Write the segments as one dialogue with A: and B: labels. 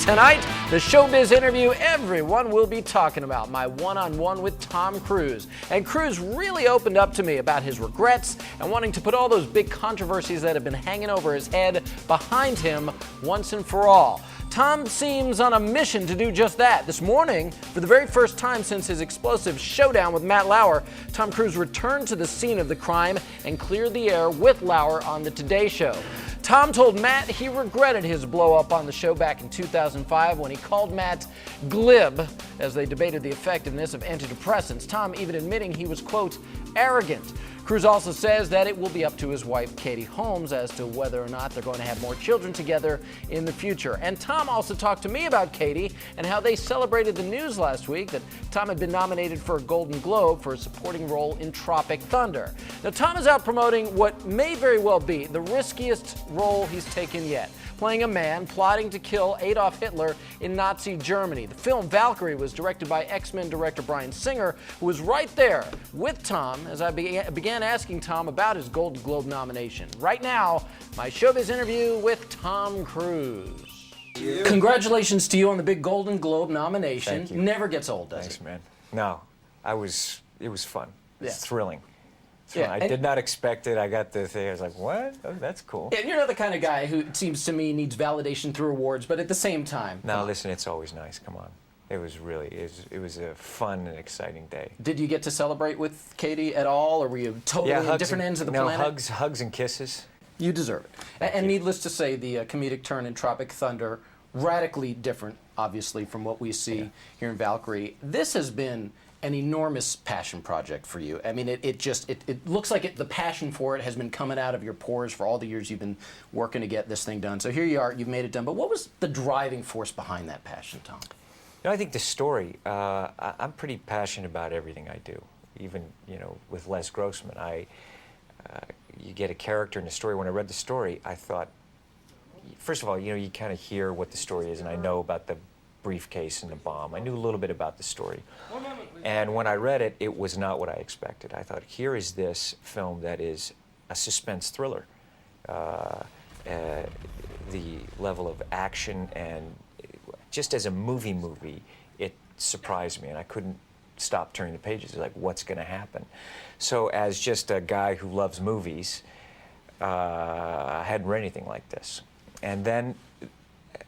A: Tonight, the showbiz interview everyone will be talking about, my one-on-one with Tom Cruise. And Cruise really opened up to me about his regrets and wanting to put all those big controversies that have been hanging over his head behind him once and for all. Tom seems on a mission to do just that. This morning, for the very first time since his explosive showdown with Matt Lauer, Tom Cruise returned to the scene of the crime and cleared the air with Lauer on the Today Show. Tom told Matt he regretted his blow-up on the show back in 2005 when he called Matt glib as they debated the effectiveness of antidepressants, Tom even admitting he was, quote, arrogant. Cruise also says that it will be up to his wife, Katie Holmes, as to whether or not they're going to have more children together in the future. And Tom also talked to me about Katie and how they celebrated the news last week that Tom had been nominated for a Golden Globe for a supporting role in Tropic Thunder. Now, Tom is out promoting what may very well be the riskiest role he's taken yet, playing a man plotting to kill Adolf Hitler in Nazi Germany. The film Valkyrie was directed by X-Men director Bryan Singer, who was right there with Tom as I began asking Tom about his Golden Globe nomination. Right now, my showbiz interview with Tom Cruise. Congratulations to you on the big Golden Globe nomination.
B: Thank you.
A: Never gets old, does
B: Thanks,
A: it?
B: man. No, it was fun. It's
A: Yeah.
B: thrilling.
A: Yeah,
B: I did not expect it. I got the thing. I was like, what? Oh, that's cool.
A: And you're not the kind of guy who, it seems to me, needs validation through awards, but at the same time.
B: No, listen, it's always nice. Come on. It was really, it was a fun and exciting day.
A: Did you get to celebrate with Katie at all, or were you totally at different ends of the planet?
B: Hugs and kisses.
A: You deserve it. And needless to say, the comedic turn in Tropic Thunder, radically different, obviously, from what we see here in Valkyrie. This has been an enormous passion project for you. I mean, it looks like the passion for it has been coming out of your pores for all the years you've been working to get this thing done. So here you are, you've made it done. But what was the driving force behind that passion, Tom?
B: You know, I think the story, I'm pretty passionate about everything I do. Even, you know, with Les Grossman, you get a character in the story. When I read the story, I thought, first of all, you know, you kind of hear what the story is, and I know about the briefcase and the bomb. I knew a little bit about the story. And when I read it, it was not what I expected. I thought, here is this film that is a suspense thriller. The level of action and just as a movie, it surprised me, and I couldn't stop turning the pages. Like, what's going to happen? So as just a guy who loves movies, I hadn't read anything like this. And then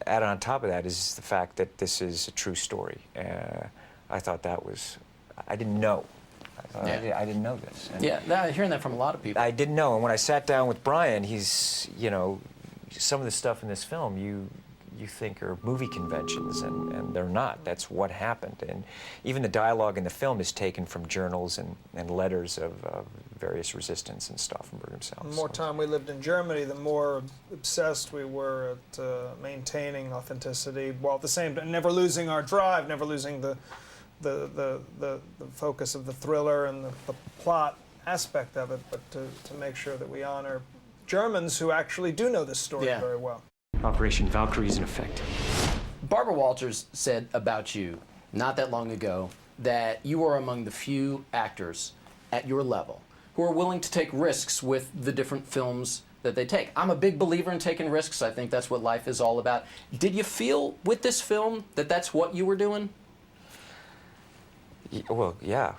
B: added on top of that is the fact that this is a true story. I thought that was, I didn't know. I didn't know this. And
A: yeah, hearing that from a lot of people.
B: I didn't know, and when I sat down with Bryan, he's, you know, some of the stuff in this film you think are movie conventions, and they're not. That's what happened. And even the dialogue in the film is taken from journals and letters of various resistance and Stauffenberg himself.
C: The more time we lived in Germany, the more obsessed we were at maintaining authenticity, while at the same time never losing our drive, never losing the focus of the thriller and the plot aspect of it, but to make sure that we honor Germans who actually do know this story very well.
D: Operation Valkyrie is in effect.
A: Barbara Walters said about you not that long ago that you are among the few actors at your level who are willing to take risks with the different films that they take. I'm a big believer in taking risks. I think that's what life is all about. Did you feel with this film that that's what you were doing?
B: Well, yeah.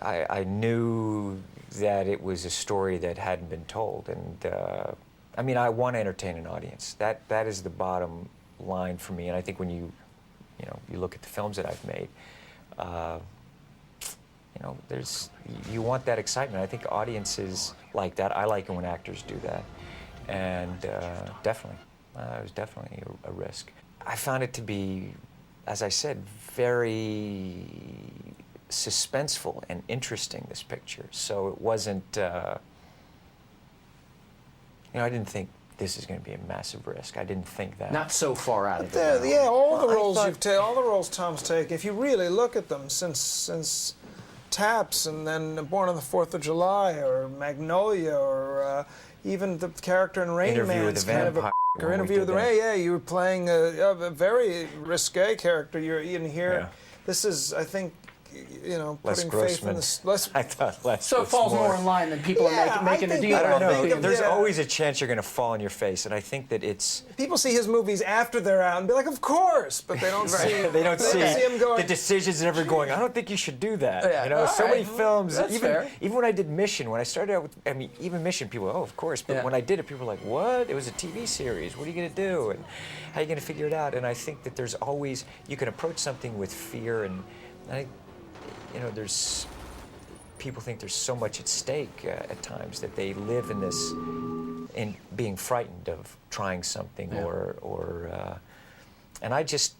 B: I knew that it was a story that hadn't been told, and I mean, I want to entertain an audience. That is the bottom line for me. And I think when you look at the films that I've made, you know, you want that excitement. I think audiences like that. I like it when actors do that, and definitely, it was definitely a risk. I found it to be, as I said, very suspenseful and interesting, this picture. So it wasn't. You know, I didn't think this is going to be a massive risk. I didn't think that.
A: Not so far out of it.
C: Yeah, all the roles all the roles Tom's taken, if you really look at them, since Taps and then Born on the 4th of July or Magnolia or even the character in Rain Man's kind of a or Interview with the Rain. Yeah, you were playing a very risque character. You're in here. Yeah. This is, I think, you know,
B: Les
C: putting faith in
B: Grossman.
C: the
B: I thought Les
A: So it
B: was
A: falls more in line than people
C: Yeah,
A: are making
C: I
A: a
C: think
A: deal.
C: that-
B: I don't
C: I
B: know.
C: think of-
B: There's
C: yeah.
B: always a chance you're going to fall on your face, and I think that it's
C: People see his movies after they're out and be like, of course, but they don't see.
B: they don't see
C: him going.
B: the decisions and ever going. I don't think you should do that.
A: Yeah.
B: You know,
A: All
B: so
A: right.
B: many films.
A: That's
B: even
A: fair.
B: even when I did Mission, when I started out with, I mean, even Mission, people, oh, of course. But
A: Yeah.
B: when I did it, people were like, what? It was a TV series. What are you going to do? And how are you going to figure it out? And I think that there's always you can approach something with fear, and I, you know, there's people think there's so much at stake at times that they live in this, in being frightened of trying something and I just,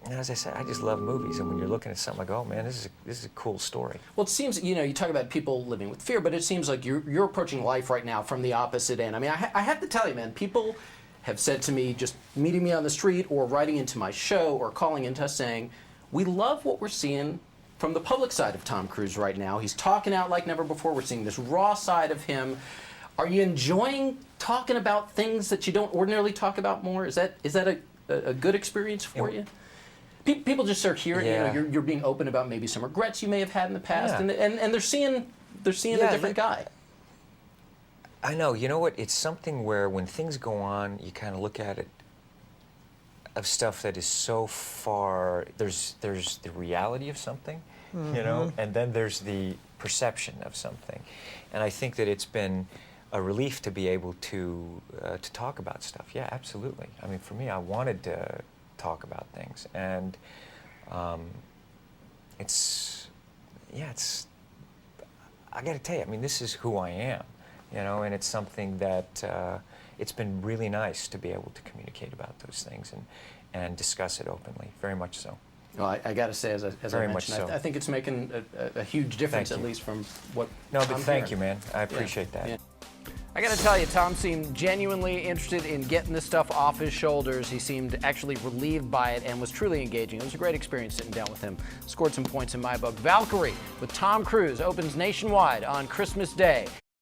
B: you know, as I said, I just love movies, and when you're looking at something, I go, oh man, this is a cool story.
A: Well, it seems, you know, you talk about people living with fear, but it seems like you're approaching life right now from the opposite end. I mean, I have to tell you, man, people have said to me, just meeting me on the street or writing into my show or calling into us saying, we love what we're seeing from the public side of Tom Cruise right now. He's talking out like never before. We're seeing this raw side of him. Are you enjoying talking about things that you don't ordinarily talk about more? Is that a good experience for you? People just start hearing,
B: Yeah.
A: you know, you're being open about maybe some regrets you may have had in the past,
B: Yeah.
A: and they're seeing a different guy.
B: I know. You know what? It's something where when things go on, you kind of look at it of stuff that is so far. There's the reality of something, you know, and then there's the perception of something, and I think that it's been a relief to be able to talk about stuff. Yeah, absolutely. I mean, for me, I wanted to talk about things, and it's I got to tell you, I mean, this is who I am, you know, and it's something that it's been really nice to be able to communicate about those things and discuss it openly, very much so.
A: Well, I got to say, as I
B: Very much
A: mentioned,
B: so.
A: I think it's making a huge difference,
B: Thank
A: at
B: you.
A: least from what
B: No, but
A: I'm
B: thank
A: hearing.
B: you, man. I appreciate that.
A: Yeah. I got to tell you, Tom seemed genuinely interested in getting this stuff off his shoulders. He seemed actually relieved by it and was truly engaging. It was a great experience sitting down with him. Scored some points in my book. Valkyrie with Tom Cruise opens nationwide on Christmas Day.